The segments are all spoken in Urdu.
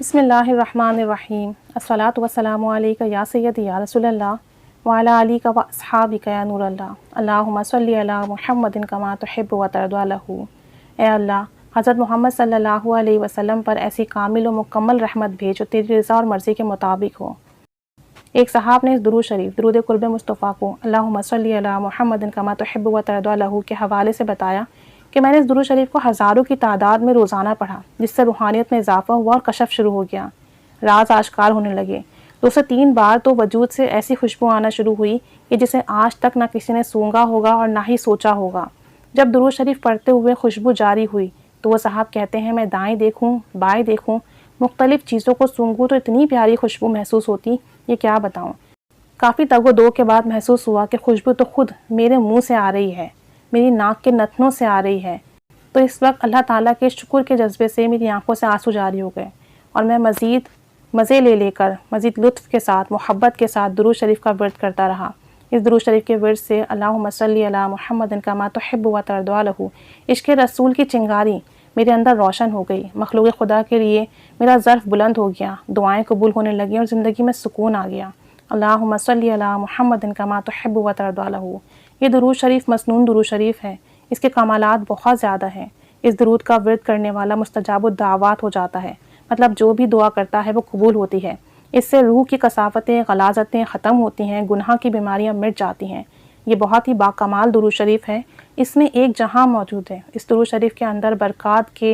بسم اللہ الرحمن الرحیم الصلاۃ والسلام علیک یا سیدی یا رسول اللہ وعلی آلک و اصحابک یا نور اللہ اللہم صلی علی محمد کما تحب و ترضی لہ۔ اے اللہ، حضرت محمد صلی اللہ علیہ وسلم پر ایسی کامل و مکمل رحمت بھیج جو تیری رضا اور مرضی کے مطابق ہو۔ ایک صحاب نے اس درود شریف درود قرب مصطفیٰ کو اللہم صلی علی محمد کما تحب و ترضی لہ کے حوالے سے بتایا کہ میں نے اس درود شریف کو ہزاروں کی تعداد میں روزانہ پڑھا، جس سے روحانیت میں اضافہ ہوا اور کشف شروع ہو گیا، راز آشکار ہونے لگے۔ 203 بار تو وجود سے ایسی خوشبو آنا شروع ہوئی کہ جسے آج تک نہ کسی نے سونگا ہوگا اور نہ ہی سوچا ہوگا۔ جب درود شریف پڑھتے ہوئے خوشبو جاری ہوئی تو وہ صاحب کہتے ہیں میں دائیں دیکھوں بائیں دیکھوں، مختلف چیزوں کو سونگوں تو اتنی پیاری خوشبو محسوس ہوتی، یہ کیا بتاؤں۔ کافی تگ و دو کے بعد محسوس ہوا کہ خوشبو تو خود میرے منہ سے آ رہی ہے، میری ناک کے نتنوں سے آ رہی ہے۔ تو اس وقت اللہ تعالیٰ کے شکر کے جذبے سے میری آنکھوں سے آنسو جاری ہو گئے اور میں مزید مزے لے کر مزید لطف کے ساتھ محبت کے ساتھ درود شریف کا ورد کرتا رہا۔ اس درود شریف کے ورد سے اللہم صلی علی محمد کما تحب و ترضی لہ عشق رسول کی چنگاری میرے اندر روشن ہو گئی، مخلوق خدا کے لیے میرا ظرف بلند ہو گیا، دعائیں قبول ہونے لگیں اور زندگی میں سکون آ گیا۔ اللہم صلی علی محمد کما تحب و ترضی لہ۔ یہ درود شریف مسنون درود شریف ہے، اس کے کمالات بہت زیادہ ہیں۔ اس درود کا ورد کرنے والا مستجاب الدعوات ہو جاتا ہے، مطلب جو بھی دعا کرتا ہے وہ قبول ہوتی ہے۔ اس سے روح کی کثافتیں غلاظتیں ختم ہوتی ہیں، گناہ کی بیماریاں مٹ جاتی ہیں۔ یہ بہت ہی باکمال درود شریف ہے، اس میں ایک جہاں موجود ہے۔ اس درود شریف کے اندر برکات کے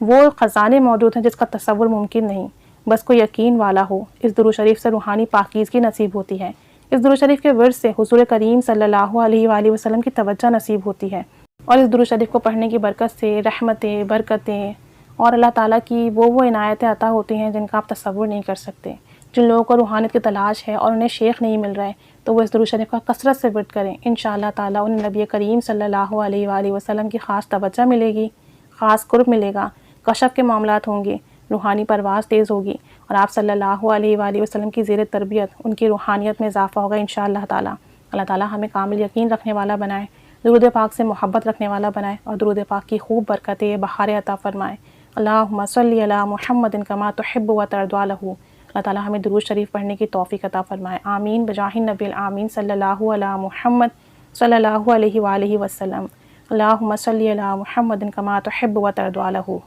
وہ خزانے موجود ہیں جس کا تصور ممکن نہیں، بس کوئی یقین والا ہو۔ اس درود شریف سے روحانی پاکیزگی نصیب ہوتی ہے۔ اس درود شریف کے ورد سے حضور کریم صلی اللہ علیہ وآلہ وسلم کی توجہ نصیب ہوتی ہے، اور اس درود شریف کو پڑھنے کی برکت سے رحمتیں، برکتیں اور اللہ تعالیٰ کی وہ عنایتیں عطا ہوتی ہیں جن کا آپ تصور نہیں کر سکتے۔ جن لوگوں کو روحانیت کی تلاش ہے اور انہیں شیخ نہیں مل رہا ہے تو وہ اس درود شریف کا کثرت سے ورد کریں، انشاءاللہ تعالیٰ انہیں نبی کریم صلی اللہ علیہ وآلہ وسلم کی خاص توجہ ملے گی، خاص قرب ملے گا، کشف کے معاملات ہوں گے، روحانی پرواز تیز ہوگی اور آپ صلی اللہ علیہ وآلہ وسلم کی زیر تربیت ان کی روحانیت میں اضافہ ہوگا انشاءاللہ تعالیٰ۔ اللہ تعالیٰ ہمیں کامل یقین رکھنے والا بنائے، درود پاک سے محبت رکھنے والا بنائے اور درود پاک کی خوب برکتیں بہاریں عطا فرمائے۔ اللہم صلی علی محمد کما تحب و ترضی لہ۔ اللہ تعالیٰ ہمیں درود شریف پڑھنے کی توفیق عطا فرمائے، آمین بجاہ النبی الآمین صلی اللہ علی محمد صلی اللہ علیہ وآلہ وسلم۔ اللہم صلی علی محمد کما تحب و ترضی لہ۔